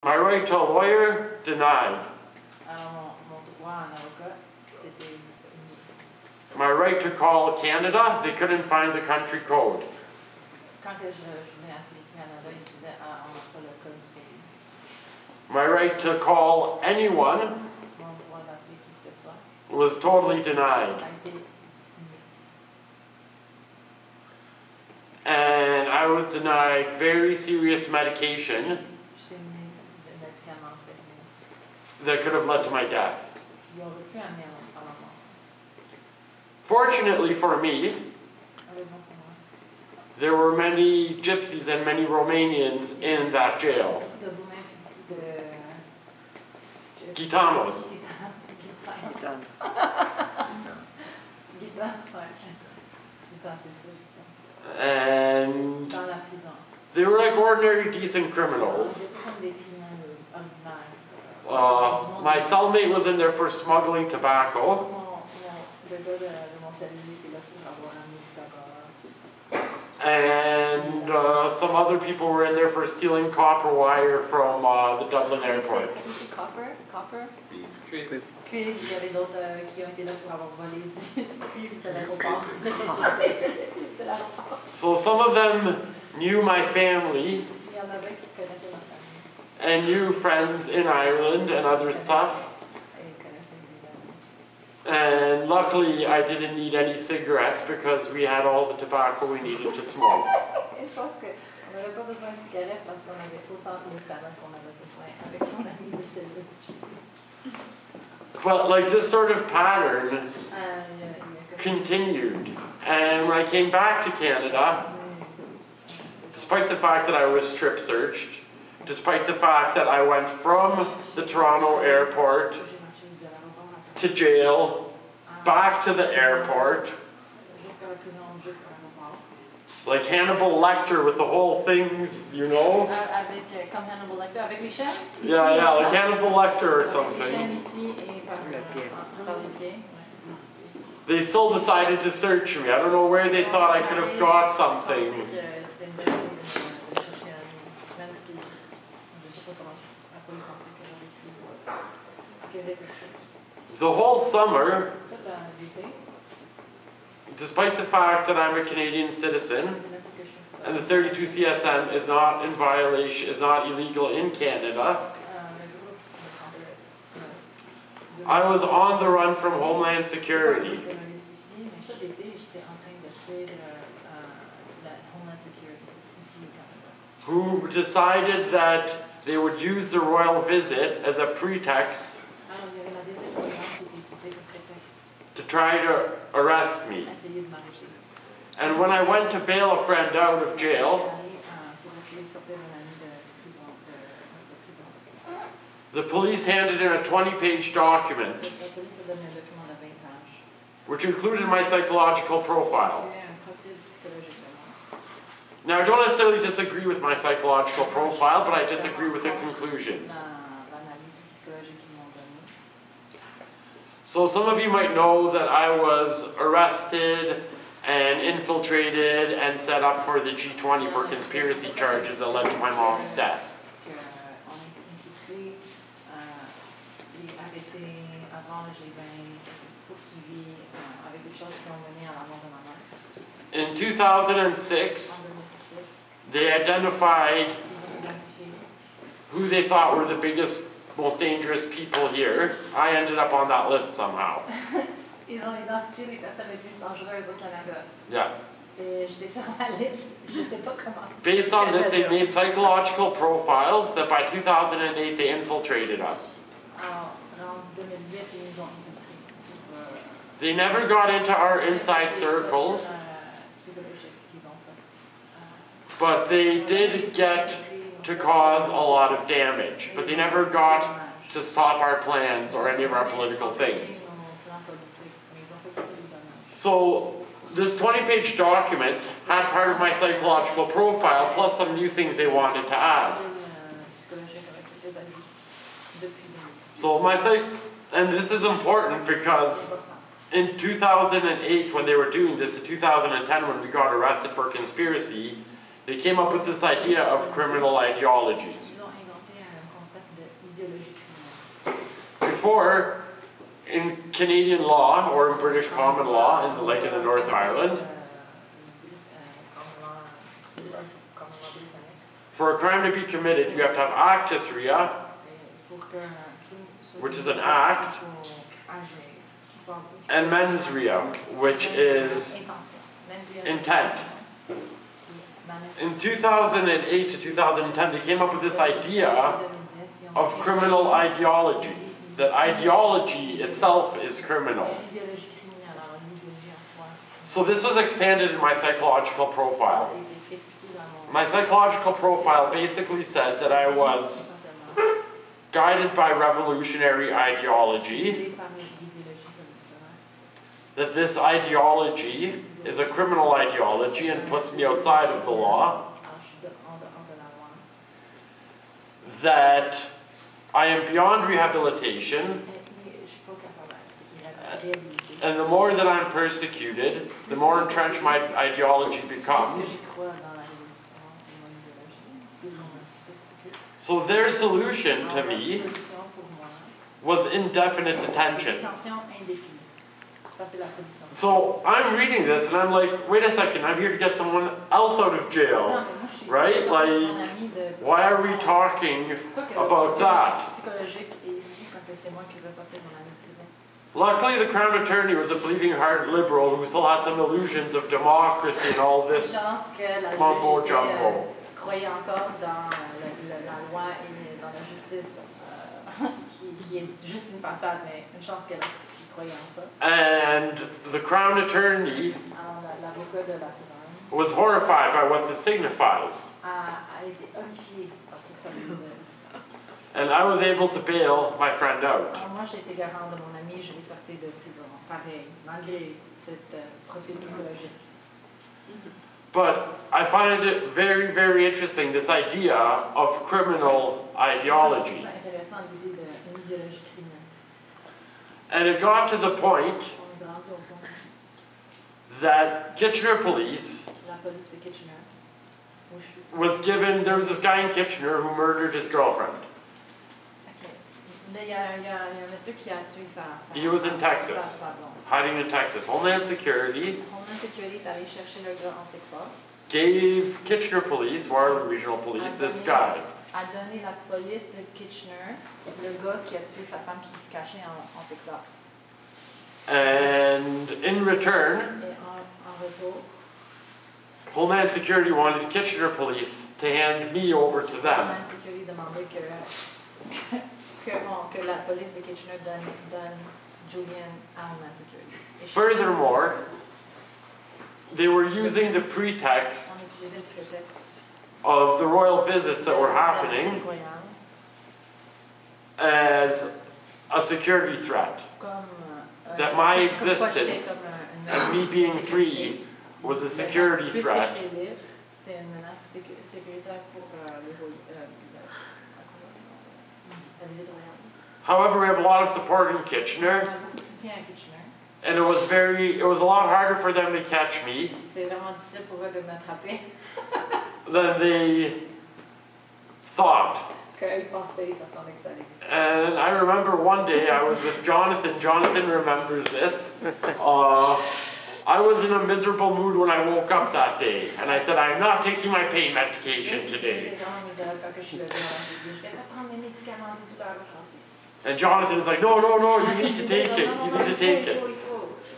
My right to a lawyer, denied. Alors, mon droit à un avocat, c'était nié. My right to call Canada, they couldn't find the country code. Quand je venais appeler Canada, ils disaient ah, on n'a pas le code du pays. My right to call anyone Mon droit d'appeler qui que ce soit was totally denied. a été nié. And I was denied very serious medication J'étais nié de médicaments sérieux that could have led to my death. qui auraient pu amener à la mort. Fortunately for me, Heureusement pour moi. there were many gypsies and many Romanians in that jail. De Roumains de... Gitanos. Guitare, ouais. Guitare, c'est ça, guitare. And Dans la prison. they were like ordinary decent criminals. C'était comme des criminels ordinaires. My cellmate was in there for smuggling tobacco. Le gars de mon cellule était là pour avoir amené du tabac. And some other people were in there for stealing copper wire from the Dublin airport. C'est copper? Copper? Cuivre. Puis il y avait d'autres qui ont été là pour avoir volé du cuivre de l'aéroport. De l'aéroport. So some of them knew my family Il y en avait qui connaissaient ma famille. and knew friends in Ireland and other stuff. Et ils connaissaient mes amis. And luckily I didn't need any cigarettes because we had all the tobacco we needed to smoke. Et je pense qu'on n'avait pas besoin de cigarettes parce qu'on avait autant de tabac qu'on avait besoin avec son ami de cellule. But like this sort of pattern Il y a que continued. And when I came back to Canada, despite the fact that I was strip searched, despite the fact that I went from the Toronto airport to jail, back to the airport, jusqu'à la prison, jusqu'à l'aéroport. like Hannibal Lecter with the whole things, you know? Avec, comme Hannibal Lecter, avec les chaînes? Yeah, yeah, like Hannibal Lecter or Avec les chaînes something. ici et par les pieds. They still decided to search me. I don't know where they thought I could have got something. The whole summer, despite the fact that I'm a Canadian citizen, and the 32 CSM is not in violation, is not illegal in Canada, I was on the run from Homeland Security. Who decided that they would use the royal visit as a pretext to try to arrest me. And when I went to bail a friend out of jail, the police handed in a 20-page document which included my psychological profile. Now, I don't necessarily disagree with my psychological profile, but I disagree with the conclusions. So some of you might know that I was arrested and infiltrated and set up for the G20 for conspiracy charges that led to my mom's death. In 2006, they identified who they thought were the biggest, most dangerous people here. I ended up on that list somehow. Ils ont identifié les personnes les plus dangereuses au Canada. Yeah. Et j'étais sur la liste, je sais pas comment. Based on this, they made psychological profiles that by 2008 they infiltrated us. Alors, en 2008, ils ont infiltré. They never got into our inside circles, but they did get to cause a lot of damage. But they never got to stop our plans or any of our political things. So this 20-page document had part of my psychological profile plus some new things they wanted to add. So and this is important because in 2008 when they were doing this, in 2010 when we got arrested for conspiracy, they came up with this idea of criminal ideologies. before, in Canadian law, or in British common law, in the North of Ireland, for a crime to be committed, you have to have actus rea, which is an act, and mens rea, which is intent. In 2008 to 2010, they came up with this idea of criminal ideology, that ideology itself is criminal. So this was expanded in my psychological profile. My psychological profile basically said that I was guided by revolutionary ideology, that this ideology is a criminal ideology and puts me outside of the law, that I am beyond rehabilitation, and the more that I'm persecuted, the more entrenched my ideology becomes. So their solution to me was indefinite detention. So I'm reading this and I'm like, wait a second, I'm here to get someone else out of jail, right? Like, why are we talking about that? Luckily, the Crown Attorney was a bleeding heart liberal who still had some illusions of democracy and all this mumbo jumbo. And the Crown Attorney was horrified by what this signifies. And I was able to bail my friend out. But I find it very, very interesting, this idea of criminal ideology. And it got to the point that Kitchener Police was given, there was this guy in Kitchener who murdered his girlfriend. He was in Texas, hiding in Texas. Homeland Security gave Kitchener Police, Waterloo Regional Police, this guy. A donné la police de Kitchener le gars qui a tué sa femme qui se cachait en Texas. And in return, Et en retour, Homeland Security wanted Kitchener Police to hand me over to them. Homeland Security demandait que la police de Kitchener donne Julian à Homeland Security. Furthermore, they were using the pretext of the royal visits that were happening as a security threat. That my existence and me being free was a security threat. However, we have a lot of support in Kitchener, and it was a lot harder for them to catch me than they thought. And I remember one day I was with Jonathan. Jonathan remembers this. I was in a miserable mood when I woke up that day, and I said, I'm not taking my pain medication today. And Jonathan is like, no, you need to take it. You need to take it.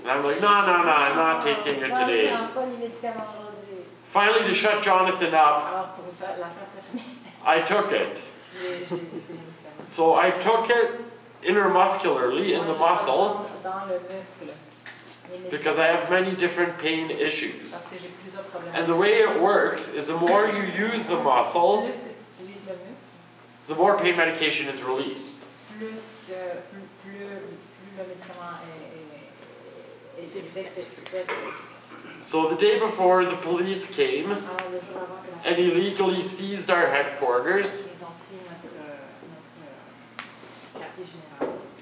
And I'm like, no, I'm not taking it today. Finally, to shut Jonathan up, I took it. So I took it intermuscularly in the muscle because I have many different pain issues. And the way it works is the more you use the muscle, the more pain medication is released. So the day before, the police came and illegally seized our headquarters,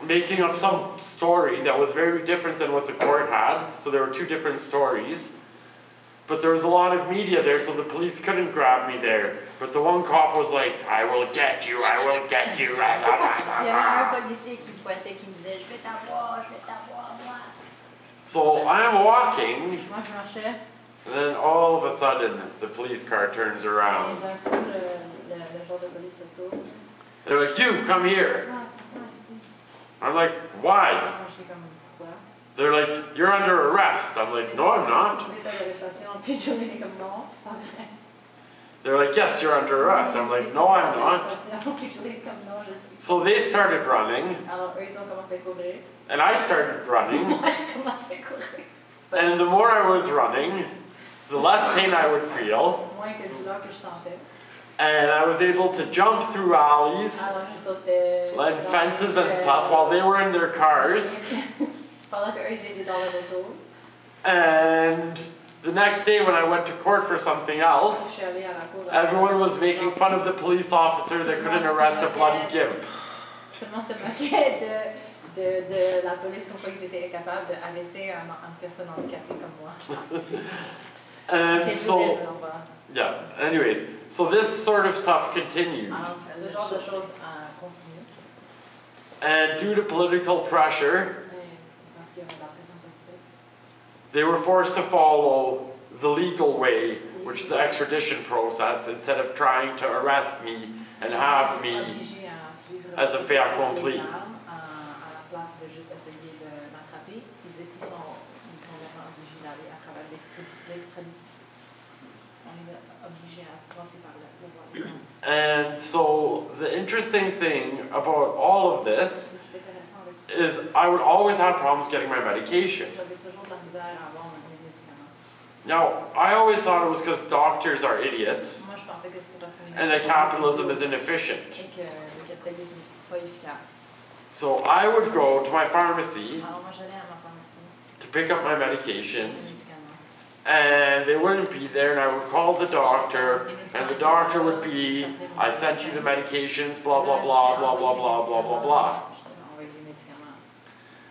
making up some story that was very different than what the court had. So there were two different stories. But there was a lot of media there, so the police couldn't grab me there. But the one cop was like, I will get you, I will get you. Il y avait un policier qui pointait, qui me disait, je vais t'avoir, moi. So I'm walking, Moi, je marchais. and then all of a sudden, the police car turns Et around. d'un coup, le genre de police se tourne. They're like, you, come here. Ah, pourquoi ici? I'm like, why? Moi, j'étais comme, pourquoi? They're like, you're under arrest. I'm like, no, I'm not. Vous êtes à l'arrestation, puis Julian est comme, non, c'est pas vrai. They're like, yes, you're under arrest. I'm like, no, I'm not. Puis Julian est comme, non, je suis. So they started running, Alors, eux, ils ont commencé à courir. and I started running. Moi, j'ai commencé à courir. And the more I was running, the less pain I would feel. Moins que de douleur que je sentais. And I was able to jump through alleys Alors, je sautais. and fences and stuff while they were in their cars. Pendant qu'eux, ils étaient dans le auto. And the next day when I went to court for something else, Je suis allée à la cour. everyone was making fun of the police officer that couldn't arrest a bloody gimp. Tout le monde se moquait de la police, comme quoi ils étaient incapables d'arrêter une personne handicapée comme moi. And so, yeah, anyways, so this sort of stuff continued. Alors, ce genre de choses continue. And due to political pressure, Parce qu'il y avait de la pression politique. they were forced to follow the legal way, which is the extradition process, instead of trying to arrest me and have me Obligés à suivre le as a fait processus accompli. légal, à la place de juste essayer de m'attraper. Ils sont vraiment obligés d'aller à travers l'extradition. On est obligés à passer par le pouvoir légal. And so the interesting thing about all of this C'est intéressant avec tout. is I would always have problems getting my medication. J'avais toujours de la misère à avoir mes médicaments. Now, I always thought it was because doctors are idiots Moi, je pensais que c'était parce que and that capitalism is inefficient. et que le capitalisme n'est pas efficace. So I would go to my pharmacy Alors, moi, j'allais à ma pharmacie, to pick up my mes medications, médicaments. and they wouldn't be there, and I would call the doctor, and the doctor would be, I sent you the medications, blah, blah, blah, blah, blah, blah, blah, blah, blah. Je t'avais envoyé des médicaments.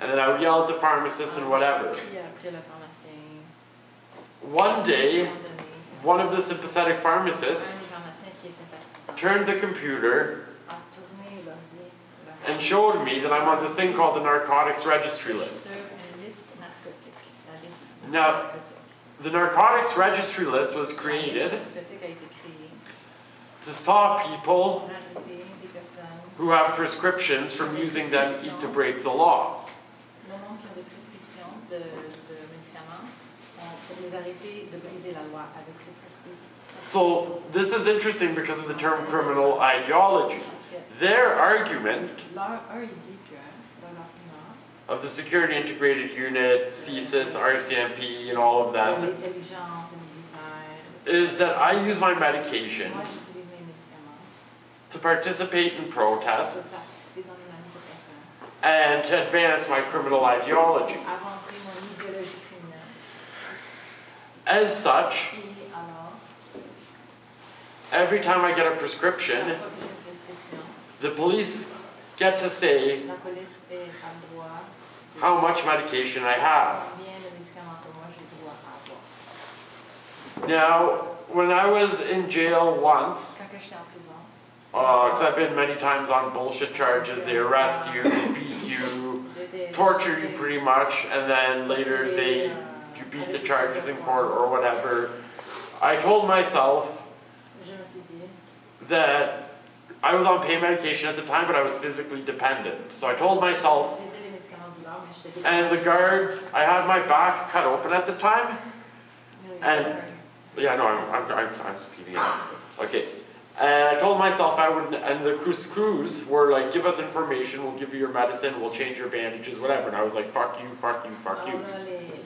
And then I would yell at the pharmacist and whatever. Puis après le pharmacien, One day, à un moment donné, one of the sympathetic un pharmacists pharmacien qui est sympathique turned the computer a tourné l'ordi and showed me that I'm on this thing called the narcotics registry list. sur une liste narcotique. La liste Now, narcotique. the narcotics registry list was La created liste narcotique a été créée to stop people pour arrêter des personnes who have prescriptions from using them to break the law. le monde qui ont des prescriptions de médicaments pour les arrêter de briser la loi avec ces prescriptions. So this is interesting because of the term criminal ideology. Their argument Il dit que dans l'argument, of the Security Integrated Unit, CSIS, RCMP, and all of them l'intelligence militaire, is that I use my moi medications j'utilise mes médicaments to participate in pour protests participer dans les manifestations, and to advance my criminal ideology. avancer mon idéologie criminelle. As such, Et alors, every time I get a chaque prescription, fois que j'ai une prescription, the police get to say la police a le droit de how much medication I have. combien de médicaments que moi j'ai le droit à avoir. Now, when I was in jail once, Quand j'étais en prison, because I've been many times on bullshit charges, they arrest you, beat you, torture you pretty much, and then later you beat the charges in court or whatever. I told myself je me suis dit, that I was on pain medication at the time, but I was physically dependent. So I told myself, j'utilisais les médicaments de douleur, mais j'étais and the guards, I had my back cut open at the time. and- Yeah, no, I'm speeding up. Okay. And I told myself I would, and the crews were like, give us information, we'll give you your medicine, we'll change your bandages, whatever. And I was like, fuck you, fuck you, fuck you. Alors là,